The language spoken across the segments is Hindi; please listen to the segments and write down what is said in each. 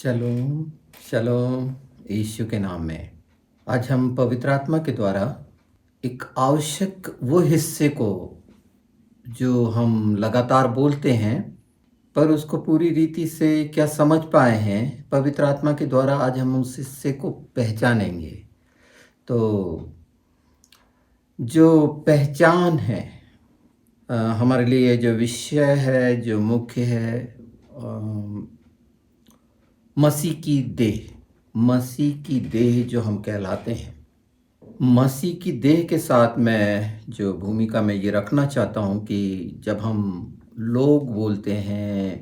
शलोम शलोम यीशु के नाम में। आज हम पवित्र आत्मा के द्वारा एक आवश्यक वो हिस्से को जो हम लगातार बोलते हैं पर उसको पूरी रीति से क्या समझ पाए हैं, पवित्र आत्मा के द्वारा आज हम उस हिस्से को पहचानेंगे। तो जो पहचान है, हमारे लिए जो विषय है, जो मुख्य है, मसीह की देह। मसीह की देह जो हम कहलाते हैं, मसीह की देह के साथ मैं जो भूमिका में ये रखना चाहता हूँ कि जब हम लोग बोलते हैं,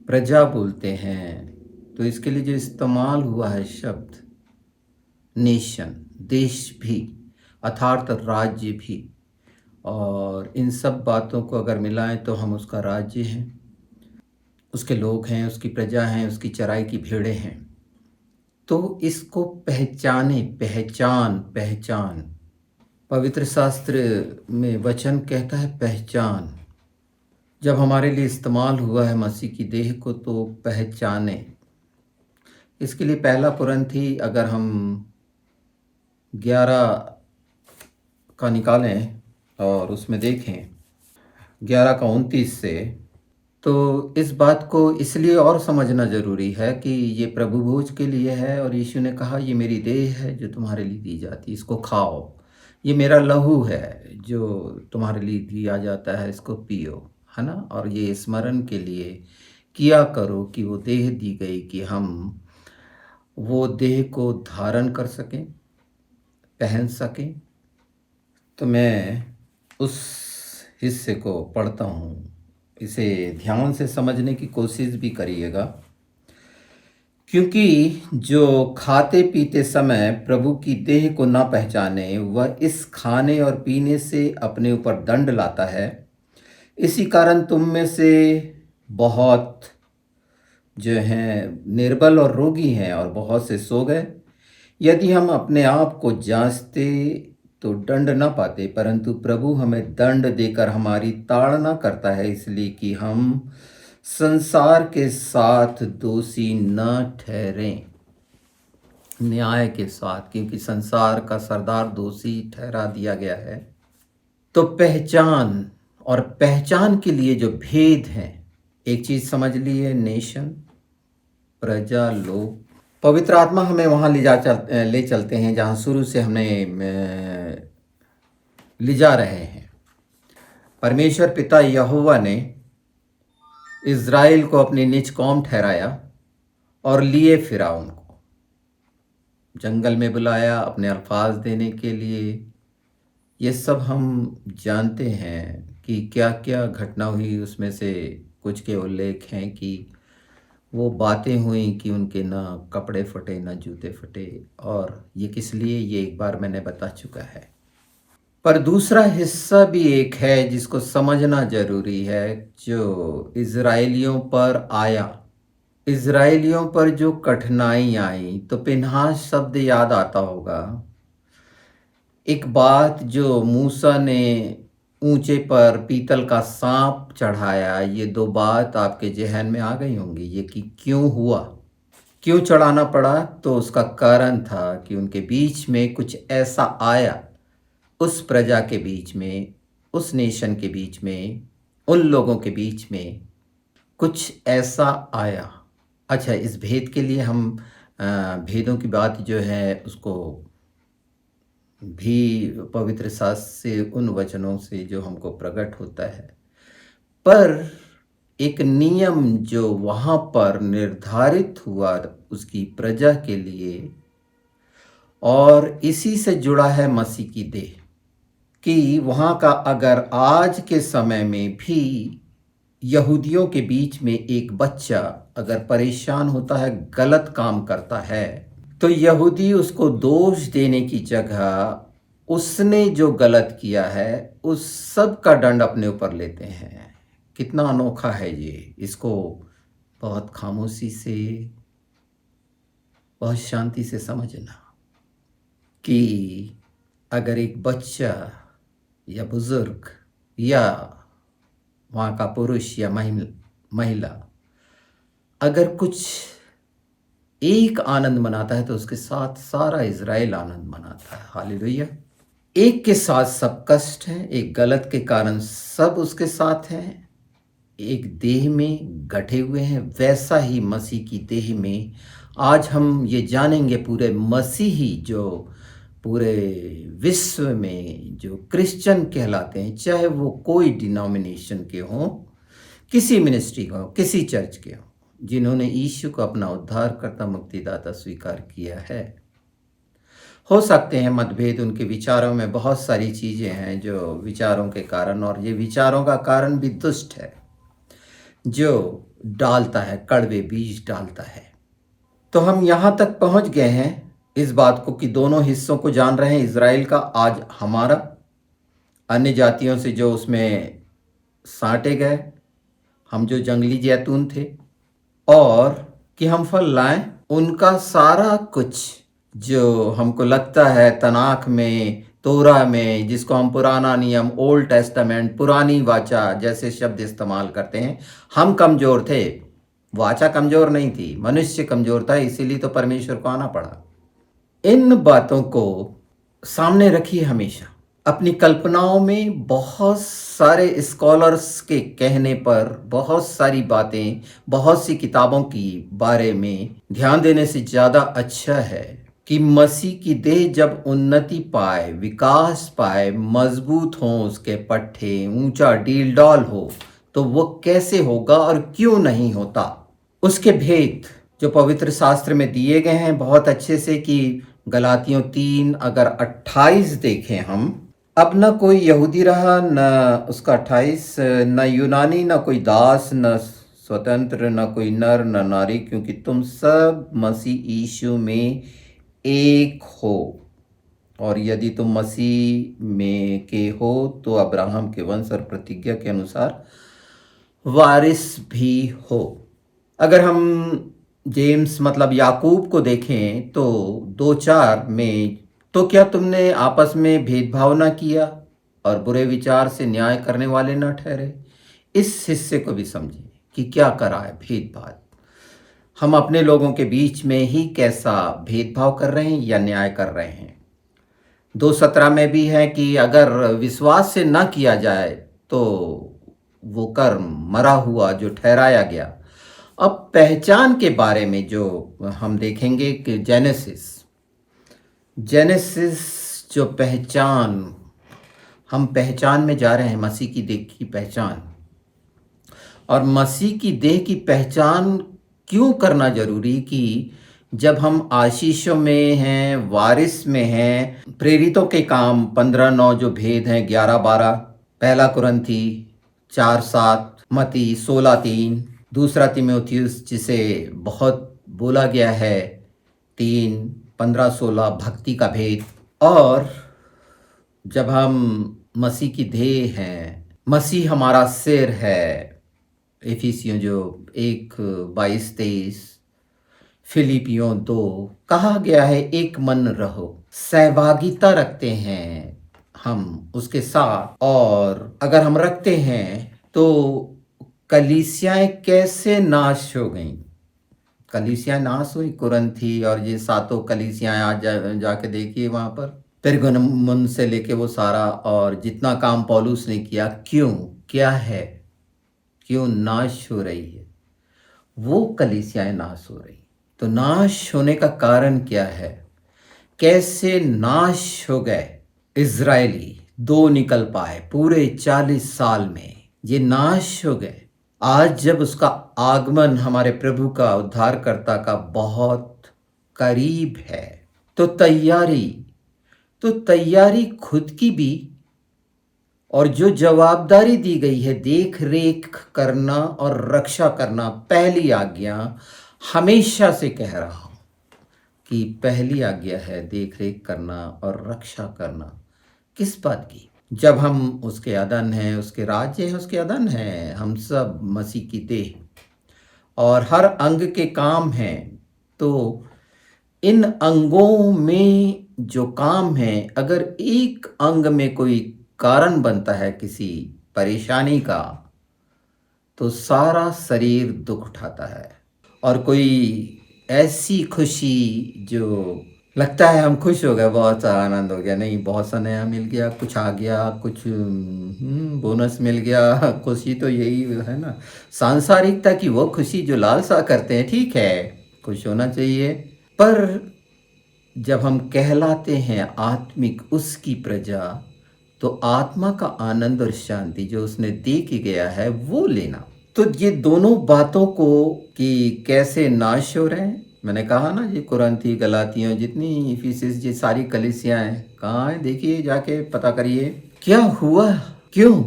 प्रजा बोलते हैं, तो इसके लिए जो इस्तेमाल हुआ है शब्द नेशन, देश भी अर्थात राज्य भी, और इन सब बातों को अगर मिलाएं तो हम उसका राज्य हैं, उसके लोग हैं, उसकी प्रजा हैं, उसकी चराई की भेड़ें हैं। तो इसको पहचाने, पहचान पहचान, पवित्र शास्त्र में वचन कहता है पहचान। जब हमारे लिए इस्तेमाल हुआ है मसीह की देह को, तो पहचाने। इसके लिए पहला कुरिन्थी अगर हम 11 का निकालें और उसमें देखें 11 का 29 से, तो इस बात को इसलिए और समझना ज़रूरी है कि ये प्रभु भोज के लिए है और यीशु ने कहा ये मेरी देह है जो तुम्हारे लिए दी जाती है, इसको खाओ। ये मेरा लहू है जो तुम्हारे लिए दिया जाता है, इसको पियो, है ना। और ये स्मरण के लिए किया करो कि वो देह दी गई कि हम वो देह को धारण कर सकें, पहन सकें। तो मैं उस हिस्से को पढ़ता हूँ, इसे ध्यान से समझने की कोशिश भी करिएगा, क्योंकि जो खाते पीते समय प्रभु की देह को न पहचाने वह इस खाने और पीने से अपने ऊपर दंड लाता है। इसी कारण तुम में से बहुत जो हैं निर्बल और रोगी हैं और बहुत से सो गए। यदि हम अपने आप को जांचते तो दंड न पाते, परंतु प्रभु हमें दंड देकर हमारी ताड़ना करता है, इसलिए कि हम संसार के साथ दोषी न ठहरें, न्याय के साथ, क्योंकि संसार का सरदार दोषी ठहरा दिया गया है। तो पहचान, और पहचान के लिए जो भेद हैं, एक चीज समझ लिए, नेशन, प्रजा, लोग। पवित्र आत्मा हमें वहाँ ले चलते हैं जहाँ शुरू से हमने ले जा रहे हैं। परमेश्वर पिता यहोवा ने इज़राइल को अपनी निज कौम ठहराया और लिए फिरा, उनको जंगल में बुलाया अपने अल्फाज देने के लिए। ये सब हम जानते हैं कि क्या क्या घटना हुई, उसमें से कुछ के उल्लेख हैं कि वो बातें हुई कि उनके ना कपड़े फटे ना जूते फटे, और ये किस लिए, ये एक बार मैंने बता चुका है। पर दूसरा हिस्सा भी एक है जिसको समझना जरूरी है, जो इज़राइलियों पर आया, इज़राइलियों पर जो कठिनाई आई। तो पिनहास शब्द याद आता होगा, एक बात जो मूसा ने ऊंचे पर पीतल का सांप चढ़ाया, ये दो बात आपके जहन में आ गई होंगी। ये कि क्यों हुआ, क्यों चढ़ाना पड़ा, तो उसका कारण था कि उनके बीच में कुछ ऐसा आया, उस प्रजा के बीच में, उस नेशन के बीच में, उन लोगों के बीच में कुछ ऐसा आया। अच्छा, इस भेद के लिए हम भेदों की बात जो है उसको भी पवित्र शास्त्र से, उन वचनों से जो हमको प्रकट होता है। पर एक नियम जो वहाँ पर निर्धारित हुआ उसकी प्रजा के लिए, और इसी से जुड़ा है मसीह की देह, कि वहाँ का अगर आज के समय में भी यहूदियों के बीच में एक बच्चा अगर परेशान होता है, गलत काम करता है, तो यहूदी उसको दोष देने की जगह उसने जो गलत किया है उस सब का दंड अपने ऊपर लेते हैं। कितना अनोखा है ये। इसको बहुत खामोशी से, बहुत शांति से समझना कि अगर एक बच्चा या बुजुर्ग या वहाँ का पुरुष या महिला अगर कुछ एक आनंद मनाता है तो उसके साथ सारा इज़राइल आनंद मनाता है। हालेलुया। एक के साथ सब कष्ट है, एक गलत के कारण सब उसके साथ हैं, एक देह में गठे हुए हैं, वैसा ही मसीह की देह में आज हम ये जानेंगे पूरे मसीही जो पूरे विश्व में जो क्रिश्चियन कहलाते हैं, चाहे वो कोई डिनोमिनेशन के हों, किसी मिनिस्ट्री का हो, किसी चर्च के हों, जिन्होंने यीशु को अपना उद्धारकर्ता मुक्तिदाता स्वीकार किया है। हो सकते हैं मतभेद उनके विचारों में, बहुत सारी चीज़ें हैं जो विचारों के कारण, और ये विचारों का कारण भी दुष्ट है जो डालता है, कड़वे बीज डालता है। तो हम यहाँ तक पहुँच गए हैं इस बात को कि दोनों हिस्सों को जान रहे हैं, इज़राइल का आज हमारा, अन्य जातियों से जो उसमें साँटे गए, हम जो जंगली जैतून थे, और कि हम फल लाएं, उनका सारा कुछ जो हमको लगता है तनाख में, तोरा में, जिसको हम पुराना नियम, ओल्ड टेस्टामेंट, पुरानी वाचा जैसे शब्द इस्तेमाल करते हैं, हम कमज़ोर थे। वाचा कमज़ोर नहीं थी, मनुष्य कमज़ोर था, इसीलिए तो परमेश्वर को आना पड़ा। इन बातों को सामने रखिए हमेशा। अपनी कल्पनाओं में बहुत सारे स्कॉलर्स के कहने पर बहुत सारी बातें, बहुत सी किताबों की बारे में ध्यान देने से ज़्यादा अच्छा है कि मसीह की देह जब उन्नति पाए, विकास पाए, मजबूत हों उसके पट्टे, ऊंचा डील डॉल हो, तो वो कैसे होगा और क्यों नहीं होता, उसके भेद जो पवित्र शास्त्र में दिए गए हैं बहुत अच्छे से। कि गलातियों 3 अगर 28 देखें हम, अब न कोई यहूदी रहा न उसका 28, न यूनानी, न कोई दास, न स्वतंत्र, न कोई नर न नारी, क्योंकि तुम सब मसीह यीशु में एक हो, और यदि तुम मसीह में के हो तो अब्राहम के वंश और प्रतिज्ञा के अनुसार वारिस भी हो। अगर हम जेम्स मतलब याकूब को देखें तो 2:4 में, तो क्या तुमने आपस में भेदभाव ना किया और बुरे विचार से न्याय करने वाले ना ठहरे। इस हिस्से को भी समझें कि क्या करा है भेदभाव, हम अपने लोगों के बीच में ही कैसा भेदभाव कर रहे हैं या न्याय कर रहे हैं। 2:17 में भी है कि अगर विश्वास से ना किया जाए तो वो कर्म मरा हुआ जो ठहराया गया। अब पहचान के बारे में जो हम देखेंगे कि जेनेसिस जो पहचान, हम पहचान में जा रहे हैं, मसीह की देह की पहचान। और मसीह की देह की पहचान क्यों करना जरूरी कि जब हम आशीषों में हैं, वारिस में हैं, प्रेरितों के काम 15:9 जो भेद हैं, 11:12, पहला कुरिन्थी 4:7, मती 16:3, दूसरा तीमुथियुस जिसे बहुत बोला गया है 3:15-16, भक्ति का भेद। और जब हम मसीह की देह हैं, मसीह हमारा सिर है, इफिसियों जो 1:22-23, फिलिपियों 2, कहा गया है एक मन रहो, सहभागिता रखते हैं हम उसके साथ। और अगर हम रखते हैं तो कलीसियाएं कैसे नाश हो गईं, कलीसियाएं नाश हुई, कुरिन्थी और ये 7 कलीसियाएं आज जाके देखिए वहां पर, पेरगमुन से लेके वो सारा, और जितना काम पौलुस ने किया, क्यों, क्या है, क्यों नाश हो रही है, वो कलीसियाएं नाश हो रही। तो नाश होने का कारण क्या है, कैसे नाश हो गए इजरायली, 2 निकल पाए पूरे 40 साल में, ये नाश हो गए। आज जब उसका आगमन हमारे प्रभु का, उद्धारकर्ता का बहुत करीब है, तो तैयारी खुद की भी, और जो जवाबदारी दी गई है देख रेख करना और रक्षा करना, पहली आज्ञा हमेशा से कह रहा हूं कि पहली आज्ञा है देख रेख करना और रक्षा करना। किस बात की, जब हम उसके अधन हैं, उसके राज्य हैं, उसके अधन हैं, हम सब मसीह की देह और हर अंग के काम हैं। तो इन अंगों में जो काम है, अगर एक अंग में कोई कारण बनता है किसी परेशानी का, तो सारा शरीर दुख उठाता है। और कोई ऐसी खुशी जो लगता है हम खुश हो गए, बहुत सा आनंद हो गया, नहीं बहुत सा नया मिल गया, कुछ आ गया, कुछ बोनस मिल गया। खुशी तो यही है ना, सांसारिकता की वो खुशी जो लालसा करते हैं। ठीक है, खुश होना चाहिए, पर जब हम कहलाते हैं आत्मिक उसकी प्रजा, तो आत्मा का आनंद और शांति जो उसने दे के गया है वो लेना। तो ये दोनों बातों को कि कैसे नाश हो रहे हैं, मैंने कहा ना, ये कुरंथी गलातियों जितनी इफिसिस ये सारी कलीसियां हैं, कहाँ है देखिए, जाके पता करिए क्या हुआ, क्यों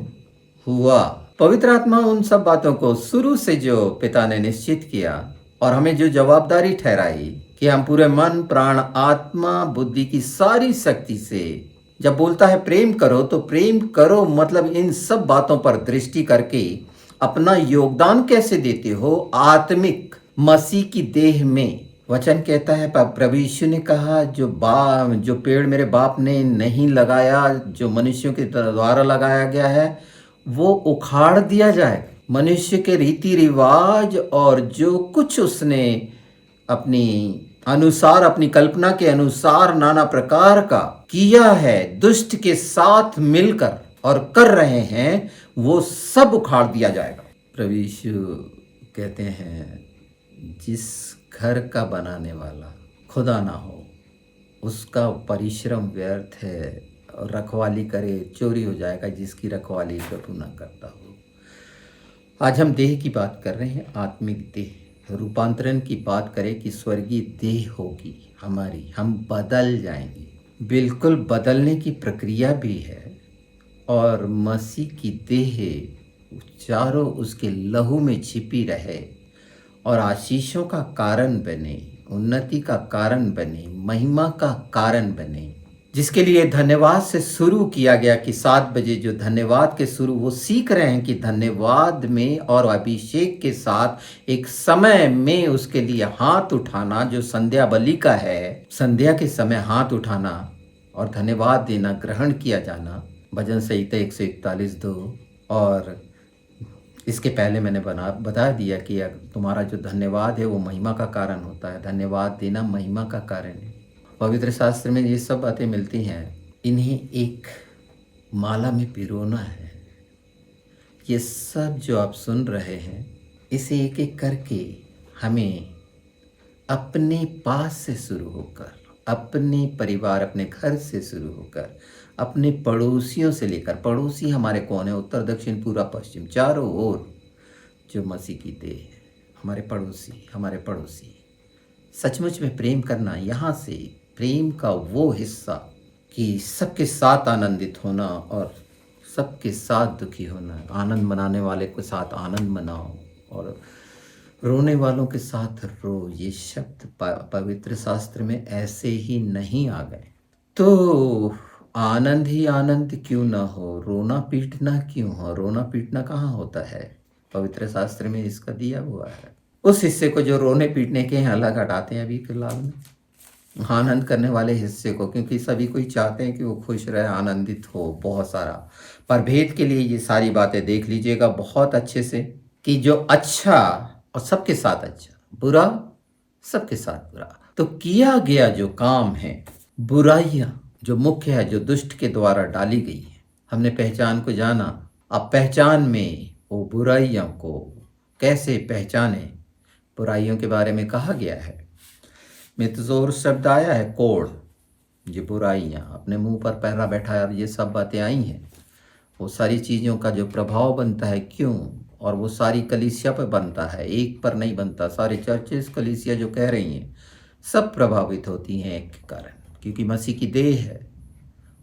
हुआ। पवित्र आत्मा उन सब बातों को शुरू से जो पिता ने निश्चित किया और हमें जो जवाबदारी ठहराई कि हम पूरे मन प्राण आत्मा बुद्धि की सारी शक्ति से, जब बोलता है प्रेम करो, तो प्रेम करो मतलब इन सब बातों पर दृष्टि करके अपना योगदान कैसे देते हो आत्मिक मसीह की देह में। वचन कहता है, प्रभु यीशु ने कहा, जो पेड़ मेरे बाप ने नहीं लगाया, जो मनुष्यों के द्वारा लगाया गया है, वो उखाड़ दिया जाए। मनुष्य के रीति रिवाज और जो कुछ उसने अपनी अनुसार, अपनी कल्पना के अनुसार नाना प्रकार का किया है दुष्ट के साथ मिलकर और कर रहे हैं, वो सब उखाड़ दिया जाएगा। प्रभु यीशु कहते हैं, जिस घर का बनाने वाला खुदा ना हो उसका परिश्रम व्यर्थ है, और रखवाली करे चोरी हो जाएगा जिसकी रखवाली प्रभु ना करता हो। आज हम देह की बात कर रहे हैं, आत्मिक देह, रूपांतरण की बात करें कि स्वर्गीय देह होगी हमारी, हम बदल जाएंगे। बिल्कुल बदलने की प्रक्रिया भी है, और मसीह की देह चारों उसके लहू में छिपी रहे और आशीषों का कारण बने, उन्नति का कारण बने, महिमा का कारण बने, जिसके लिए धन्यवाद से शुरू किया गया कि 7 बजे जो धन्यवाद के शुरू वो सीख रहे हैं कि धन्यवाद में और अभिषेक के साथ एक समय में उसके लिए हाथ उठाना, जो संध्या बलि का है, संध्या के समय हाथ उठाना और धन्यवाद देना, ग्रहण किया जाना। भजन संहिता 141:2। और इसके पहले मैंने बता दिया कि तुम्हारा जो धन्यवाद है वो महिमा का कारण होता है, धन्यवाद देना महिमा का कारण है। पवित्र शास्त्र में ये सब बातें मिलती हैं, इन्हें एक माला में पिरोना है। ये सब जो आप सुन रहे हैं, इसे एक एक करके हमें अपने पास से शुरू होकर, अपने परिवार, अपने घर से शुरू होकर, अपने पड़ोसियों से लेकर, पड़ोसी हमारे कौन है, उत्तर दक्षिण पूर्व पश्चिम चारों ओर जो मसीह की देह है, हमारे पड़ोसी सचमुच में प्रेम करना। यहाँ से प्रेम का वो हिस्सा कि सबके साथ आनंदित होना और सबके साथ दुखी होना, आनंद मनाने वाले के साथ आनंद मनाओ और रोने वालों के साथ रो। ये शब्द पवित्र शास्त्र में ऐसे ही नहीं आ गए। तो आनंद ही आनंद क्यों ना हो, रोना पीटना क्यों हो? रोना पीटना कहाँ होता है? पवित्र शास्त्र में इसका दिया हुआ है। उस हिस्से को जो रोने पीटने के हैं अलग हटाते हैं अभी फिलहाल में, आनंद करने वाले हिस्से को, क्योंकि सभी कोई चाहते हैं कि वो खुश रहे, आनंदित हो बहुत सारा। पर भेद के लिए ये सारी बातें देख लीजिएगा बहुत अच्छे से कि जो अच्छा और सबके साथ अच्छा, बुरा सबके साथ बुरा, तो किया गया जो काम है, बुराइयां जो मुख्य है, जो दुष्ट के द्वारा डाली गई है, हमने पहचान को जाना। अब पहचान में वो बुराइयों को कैसे पहचाने, बुराइयों के बारे में कहा गया है। मितजोर शब्द आया है, कोड़, ये बुराइयां अपने मुंह पर पहरा बैठा है, और ये सब बातें आई हैं। वो सारी चीज़ों का जो प्रभाव बनता है, क्यों, और वो सारी कलीसिया पर बनता है, एक पर नहीं बनता। सारे चर्चेस कलीसिया जो कह रही हैं सब प्रभावित होती हैं एक के कारण, क्योंकि मसीह की देह है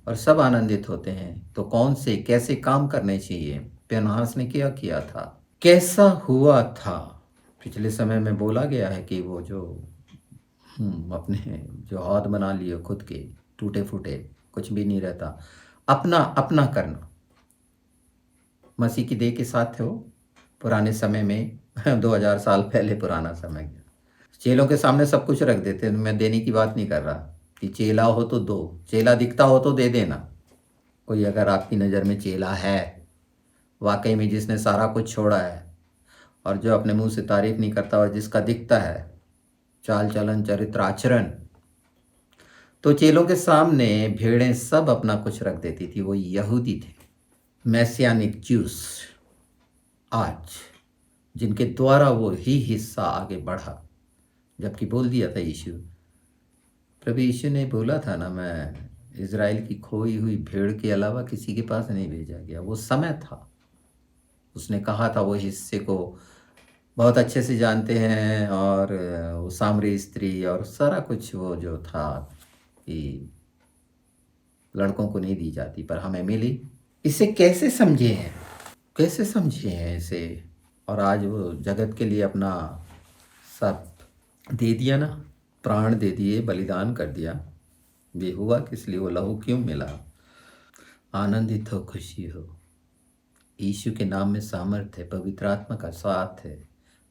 और सब आनंदित होते हैं। तो कौन से कैसे काम करने चाहिए, फिनेहास ने क्या किया था, कैसा हुआ था। पिछले समय में बोला गया है कि वो जो अपने जो हाथ बना लिए खुद के, टूटे फूटे, कुछ भी नहीं रहता, अपना अपना करना। मसीह की देह के साथ थे वो पुराने समय में 2000 साल पहले पुराना समय। चेलों के सामने सब कुछ रख देते। मैं देने की बात नहीं कर रहा कि चेला हो तो दो, चेला दिखता हो तो दे देना। कोई अगर आपकी नज़र में चेला है वाकई में, जिसने सारा कुछ छोड़ा है और जो अपने मुंह से तारीफ नहीं करता और जिसका दिखता है, चाल चलन चरित्र आचरण। तो चेलों के सामने भेड़ें सब अपना कुछ रख देती थी। वो यहूदी थे, मैसियानिक ज्यूस, आज जिनके द्वारा वो ही हिस्सा आगे बढ़ा। जबकि बोल दिया था यीशु, प्रभु यीशु ने बोला था ना, मैं इज़राइल की खोई हुई भेड़ के अलावा किसी के पास नहीं भेजा गया। वो समय था, उसने कहा था। वो हिस्से को बहुत अच्छे से जानते हैं। और वो सामरी स्त्री और सारा कुछ वो जो था कि लड़कों को नहीं दी जाती पर हमें मिली। इसे कैसे समझे हैं, कैसे समझे हैं इसे। और आज वो जगत के लिए अपना सब दे दिया ना, प्राण दे दिए, बलिदान कर दिया। ये हुआ किस लिए, वो लहू क्यों मिला। आनंदित हो, खुशी हो। यीशु के नाम में सामर्थ्य है, पवित्र आत्मा का साथ है,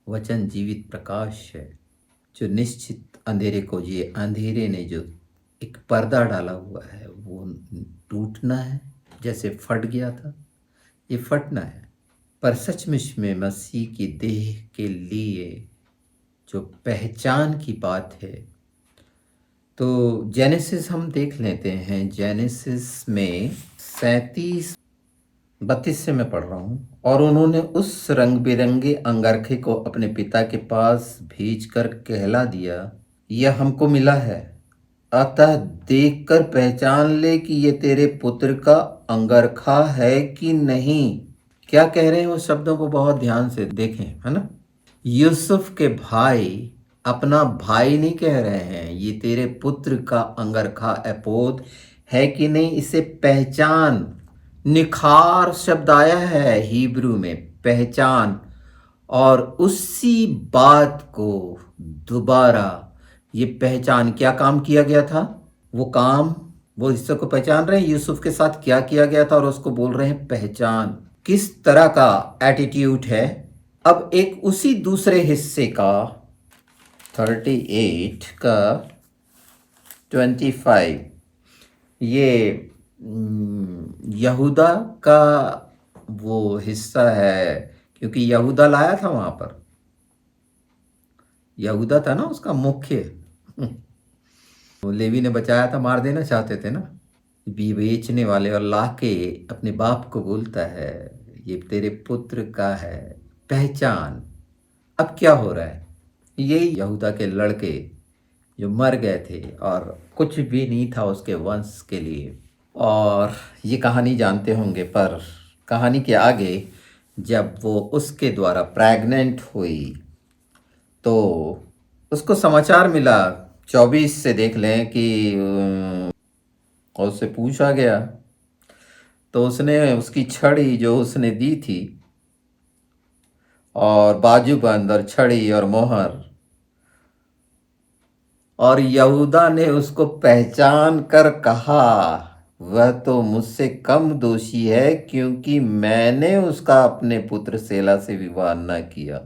वचन जीवित प्रकाश है जो निश्चित अंधेरे को, ये अंधेरे ने जो एक पर्दा डाला हुआ है वो टूटना है। जैसे फट गया था, ये फटना है। पर सचमुच में मसीह की देह के लिए जो पहचान की बात है, तो जेनेसिस हम देख लेते हैं। जेनेसिस में 37-32 से मैं पढ़ रहा हूँ। और उन्होंने उस रंग बिरंगे अंगरखे को अपने पिता के पास भेजकर कहला दिया, यह हमको मिला है, अतः देखकर पहचान ले कि ये तेरे पुत्र का अंगरखा है कि नहीं। क्या कह रहे हैं उस शब्दों को बहुत ध्यान से देखें, है ना। यूसुफ के भाई अपना भाई नहीं कह रहे हैं, ये तेरे पुत्र का अंगरखा एपोद है कि नहीं, इसे पहचान। निखार शब्द आया है हिब्रू में, पहचान। और उसी बात को दोबारा ये पहचान, क्या काम किया गया था, वो काम, वो हिस्से को पहचान रहे हैं। यूसुफ के साथ क्या किया गया था और उसको बोल रहे हैं पहचान। किस तरह का एटीट्यूड है। अब एक उसी दूसरे हिस्से का 38 का 25, ये यहूदा का वो हिस्सा है, क्योंकि यहूदा लाया था वहां पर। यहूदा था ना उसका मुख्य। वो लेवी ने बचाया था, मार देना चाहते थे ना बेचने वाले। और लाके अपने बाप को बोलता है, ये तेरे पुत्र का है, पहचान। अब क्या हो रहा है, ये यहूदा के लड़के जो मर गए थे और कुछ भी नहीं था उसके वंश के लिए। और ये कहानी जानते होंगे, पर कहानी के आगे जब वो उसके द्वारा प्रेग्नेंट हुई तो उसको समाचार मिला। 24 से देख लें कि उससे पूछा गया तो उसने उसकी छड़ी जो उसने दी थी और बाजूबंद और छड़ी और मोहर, और यहूदा ने उसको पहचान कर कहा, वह तो मुझसे कम दोषी है, क्योंकि मैंने उसका अपने पुत्र सेला से विवाह न किया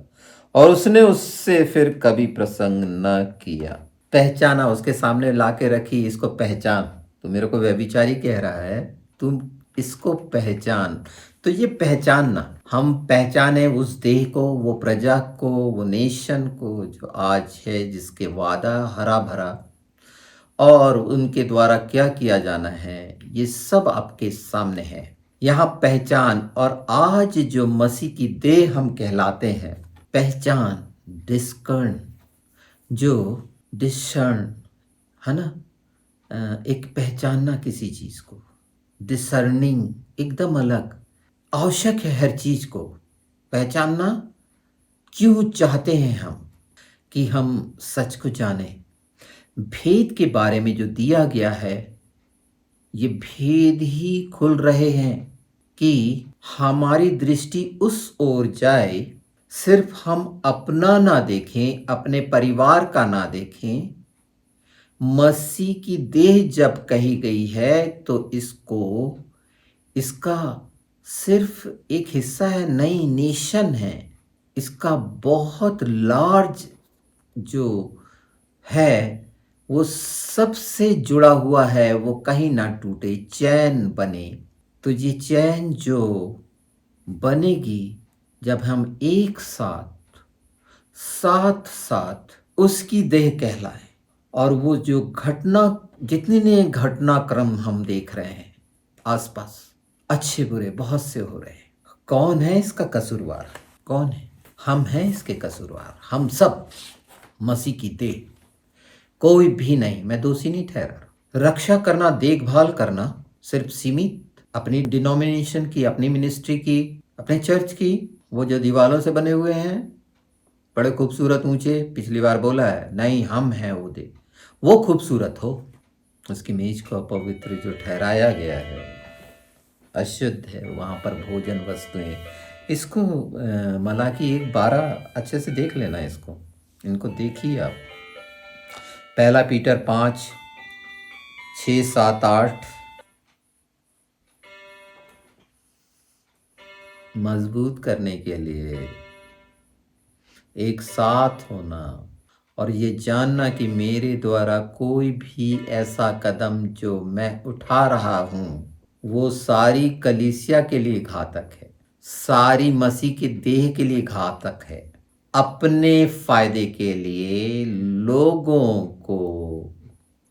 और उसने उससे फिर कभी प्रसंग न किया। पहचाना, उसके सामने लाके रखी, इसको पहचान। तो मेरे को व्यभिचारी कह रहा है, तुम इसको पहचान। तो ये पहचानना, हम पहचाने उस देह को, वो प्रजा को, वो नेशन को जो आज है, जिसके वादा हरा भरा और उनके द्वारा क्या किया जाना है, ये सब आपके सामने है। यहाँ पहचान। और आज जो मसीह की देह हम कहलाते हैं, पहचान, डिस्कर्न, जो डिसर्न है ना, एक पहचानना किसी चीज को, डिसर्निंग, एकदम अलग, आवश्यक है हर चीज को पहचानना। क्यों चाहते हैं हम कि हम सच को जाने। भेद के बारे में जो दिया गया है, ये भेद ही खुल रहे हैं कि हमारी दृष्टि उस ओर जाए, सिर्फ हम अपना ना देखें, अपने परिवार का ना देखें। मसीह की देह जब कही गई है तो इसका सिर्फ एक हिस्सा है, नई नेशन है। इसका बहुत लार्ज जो है वो सबसे जुड़ा हुआ है, वो कहीं ना टूटे, चैन बने। तो ये चैन जो बनेगी जब हम एक साथ साथ उसकी देह कहलाए। और वो जो घटना, जितने घटनाक्रम हम देख रहे हैं आसपास, अच्छे बुरे बहुत से हो रहे हैं, कौन है इसका कसूरवार? कौन है? हम हैं इसके कसूरवार, हम सब मसीह की देह, कोई भी नहीं। मैं दोषी नहीं ठहरा। रक्षा करना, देखभाल करना सिर्फ सीमित अपनी डिनोमिनेशन की, अपनी मिनिस्ट्री की, अपने चर्च की, वो जो दीवारों से बने हुए हैं बड़े खूबसूरत ऊंचे, पिछली बार बोला है, नहीं हम हैं वो दे, वो खूबसूरत हो। उसकी मेज को अपवित्र जो ठहराया गया है, अशुद्ध है, वहाँ पर भोजन वस्तुएं, इसको मलाकी 1:12 अच्छे से देख लेना। इनको देखिए आप। पहला पीटर 5:6, 7, 8। मजबूत करने के लिए एक साथ होना और ये जानना कि मेरे द्वारा कोई भी ऐसा कदम जो मैं उठा रहा हूँ वो सारी कलीसिया के लिए घातक है, सारी मसीह के देह के लिए घातक है, अपने फायदे के लिए लोगों को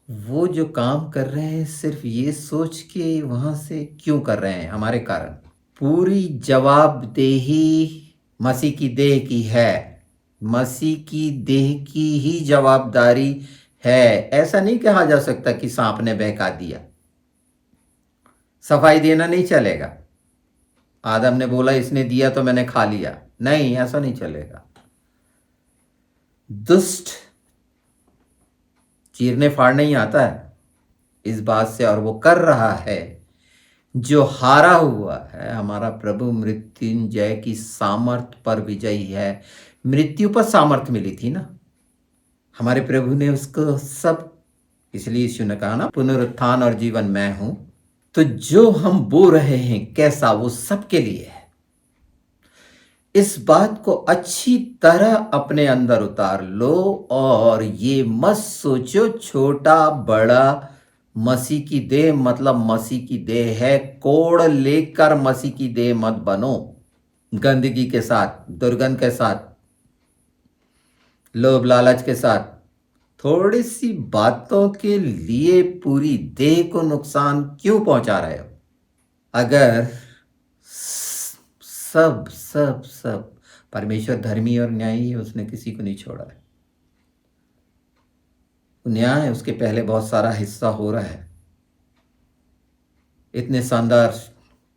वो जो काम कर रहे हैं सिर्फ ये सोच के वहां से क्यों कर रहे हैं, हमारे कारण। पूरी जवाबदेही मसीह की देह की है, मसीह की देह की ही जवाबदारी है। ऐसा नहीं कहा जा सकता कि सांप ने बहका दिया, सफाई देना नहीं चलेगा। आदम ने बोला इसने दिया तो मैंने खा लिया, नहीं, ऐसा नहीं चलेगा। दुष्ट चीरने फाड़ने ही आता है इस बात से, और वो कर रहा है। जो हारा हुआ है, हमारा प्रभु मृत्युंजय की सामर्थ पर विजयी है। मृत्यु पर सामर्थ मिली थी ना, हमारे प्रभु ने उसको सब, इसलिए यीशु ने कहा ना, पुनरुत्थान और जीवन मैं हूं। तो जो हम बो रहे हैं कैसा, वो सबके लिए है। इस बात को अच्छी तरह अपने अंदर उतार लो और ये मत सोचो छोटा बड़ा। मसीह की देह मतलब मसीह की देह है, कोड़ लेकर मसीह की देह मत बनो, गंदगी के साथ, दुर्गंध के साथ, लोभ लालच के साथ, थोड़ी सी बातों के लिए पूरी देह को नुकसान क्यों पहुंचा रहे हो? अगर सब सब सब परमेश्वर धर्मी और न्यायी है, उसने किसी को नहीं छोड़ा है। न्याय उसके पहले बहुत सारा हिस्सा हो रहा है। इतने शानदार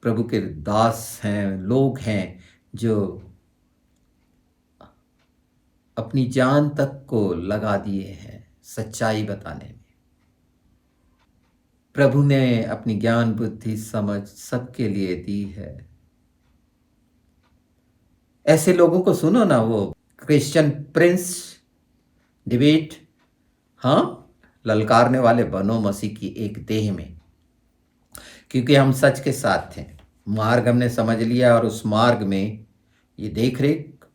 प्रभु के दास हैं, लोग हैं जो अपनी जान तक को लगा दिए हैं सच्चाई बताने में। प्रभु ने अपनी ज्ञान बुद्धि समझ सबके लिए दी है। ऐसे लोगों को सुनो ना, वो क्रिश्चियन प्रिंस डिबेट, हाँ, ललकारने वाले बनो मसीह की एक देह में, क्योंकि हम सच के साथ थे, मार्ग हमने समझ लिया और उस मार्ग में ये देखरेख,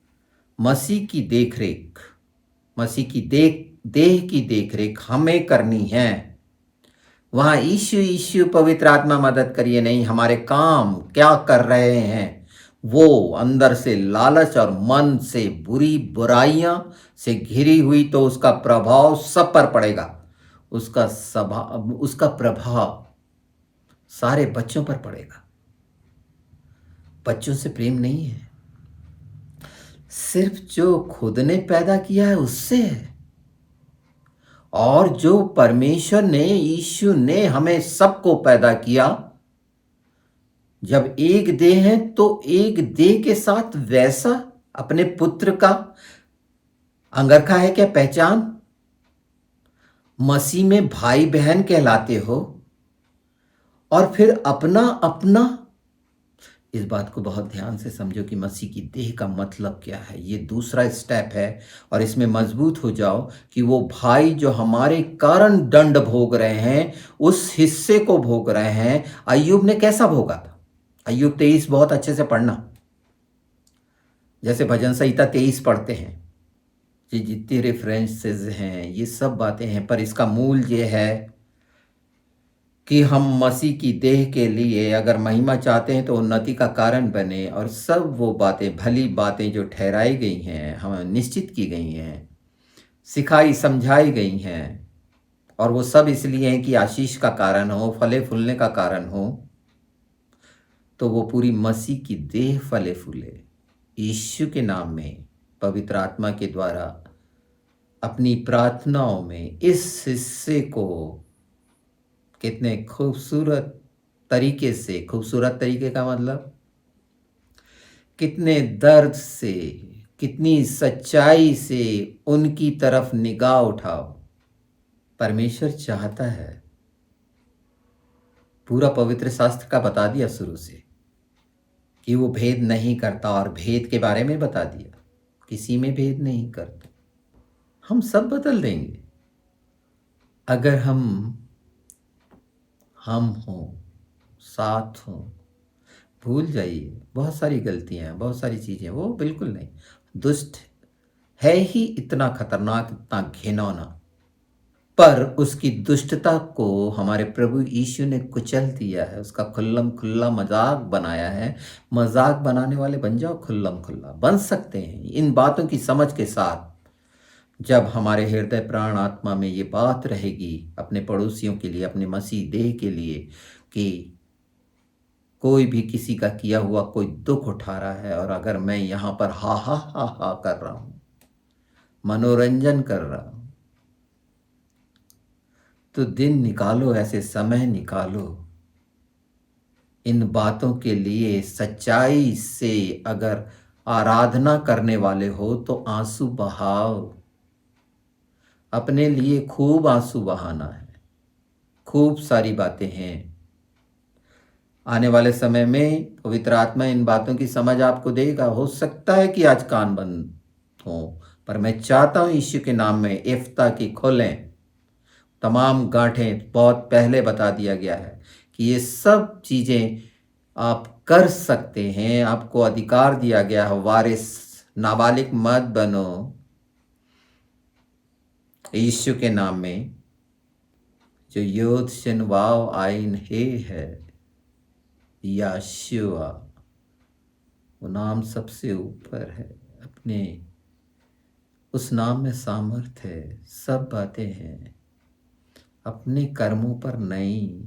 मसीह की देखरेख, मसीह की देह की देखरेख हमें करनी है। वहां यीशु यीशु पवित्र आत्मा मदद करिए नहीं, हमारे काम क्या कर रहे हैं वो अंदर से लालच और मन से बुरी बुराइयां से घिरी हुई, तो उसका प्रभाव सब पर पड़ेगा। उसका प्रभाव सारे बच्चों पर पड़ेगा। बच्चों से प्रेम नहीं है, सिर्फ जो खुद ने पैदा किया है उससे है, और जो परमेश्वर ने, यीशु ने हमें सबको पैदा किया। जब एक देह है तो एक देह के साथ वैसा अपने पुत्र का अंगरखा है क्या पहचान? मसीह में भाई बहन कहलाते हो, और फिर अपना अपना, इस बात को बहुत ध्यान से समझो कि मसीह की देह का मतलब क्या है। ये दूसरा स्टेप है, और इसमें मजबूत हो जाओ कि वो भाई जो हमारे कारण दंड भोग रहे हैं, उस हिस्से को भोग रहे हैं। अय्यूब ने कैसा भोगा था? अय्यूब 23 बहुत अच्छे से पढ़ना, जैसे भजन संहिता 23 पढ़ते हैं, ये जितनी रेफरेंसेस हैं ये सब बातें हैं, पर इसका मूल ये है कि हम मसीह की देह के लिए अगर महिमा चाहते हैं तो उन्नति का कारण बने, और सब वो बातें, भली बातें जो ठहराई गई हैं, हम निश्चित की गई हैं, सिखाई समझाई गई हैं, और वो सब इसलिए हैं कि आशीष का कारण हो, फले फूलने का कारण हो। तो वो पूरी मसीह की देह फले फूले यीशु के नाम में पवित्र आत्मा के द्वारा अपनी प्रार्थनाओं में इस हिस्से को कितने खूबसूरत तरीके से, खूबसूरत तरीके का मतलब कितने दर्द से, कितनी सच्चाई से उनकी तरफ निगाह उठाओ। परमेश्वर चाहता है, पूरा पवित्र शास्त्र का बता दिया शुरू से कि वो भेद नहीं करता, और भेद के बारे में बता दिया किसी में भेद नहीं करता। हम सब बदल देंगे अगर हम हों, साथ हों। भूल जाइए, बहुत सारी गलतियां हैं, बहुत सारी चीजें, वो बिल्कुल नहीं। दुष्ट है ही इतना खतरनाक, इतना घिनौना, पर उसकी दुष्टता को हमारे प्रभु यीशु ने कुचल दिया है, उसका खुल्लम खुल्ला मजाक बनाया है। मजाक बनाने वाले बन जाओ, खुल्लम खुल्ला बन सकते हैं इन बातों की समझ के साथ। जब हमारे हृदय प्राण आत्मा में ये बात रहेगी अपने पड़ोसियों के लिए, अपने मसीह देह के लिए, कि कोई भी किसी का किया हुआ कोई दुख उठा रहा है, और अगर मैं यहाँ पर हा हा हा हा कर रहा हूँ, मनोरंजन कर रहा हूँ, तो दिन निकालो, ऐसे समय निकालो इन बातों के लिए। सच्चाई से अगर आराधना करने वाले हो तो आंसू बहाओ। अपने लिए खूब आंसू बहाना है, खूब सारी बातें हैं। आने वाले समय में पवित्र आत्मा इन बातों की समझ आपको देगा। हो सकता है कि आज कान बंद हो, पर मैं चाहता हूं यीशु के नाम में इफ्ता की खोलें। तमाम गांठें बहुत पहले बता दिया गया है कि ये सब चीजें आप कर सकते हैं, आपको अधिकार दिया गया है। वारिस नाबालिग मत बनो यीशु के नाम में। जो योद शिन वाव आइन हे है याशुआ, वो नाम सबसे ऊपर है। अपने उस नाम में सामर्थ्य है, सब बातें हैं। अपने कर्मों पर नहीं,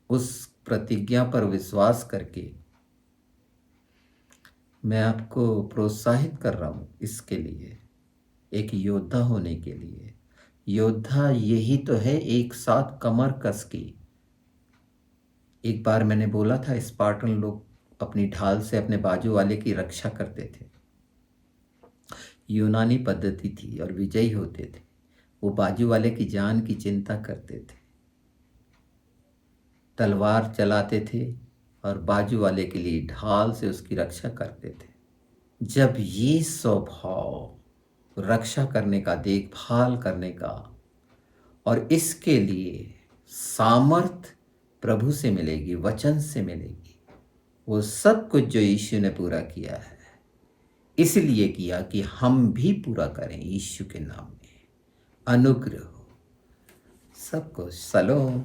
उस प्रतिज्ञा पर विश्वास करके मैं आपको प्रोत्साहित कर रहा हूं इसके लिए, एक योद्धा होने के लिए। योद्धा यही तो है, एक साथ कमर कस की। एक बार मैंने बोला था, स्पार्टन लोग अपनी ढाल से अपने बाजू वाले की रक्षा करते थे। यूनानी पद्धति थी और विजयी होते थे। वो बाजू वाले की जान की चिंता करते थे, तलवार चलाते थे और बाजू वाले के लिए ढाल से उसकी रक्षा करते थे। जब ये स्वभाव रक्षा करने का, देखभाल करने का, और इसके लिए सामर्थ प्रभु से मिलेगी, वचन से मिलेगी। वो सब कुछ जो यीशु ने पूरा किया है, इसलिए किया कि हम भी पूरा करें यीशु के नाम में। अनुग्रह हो सबको। सलोम।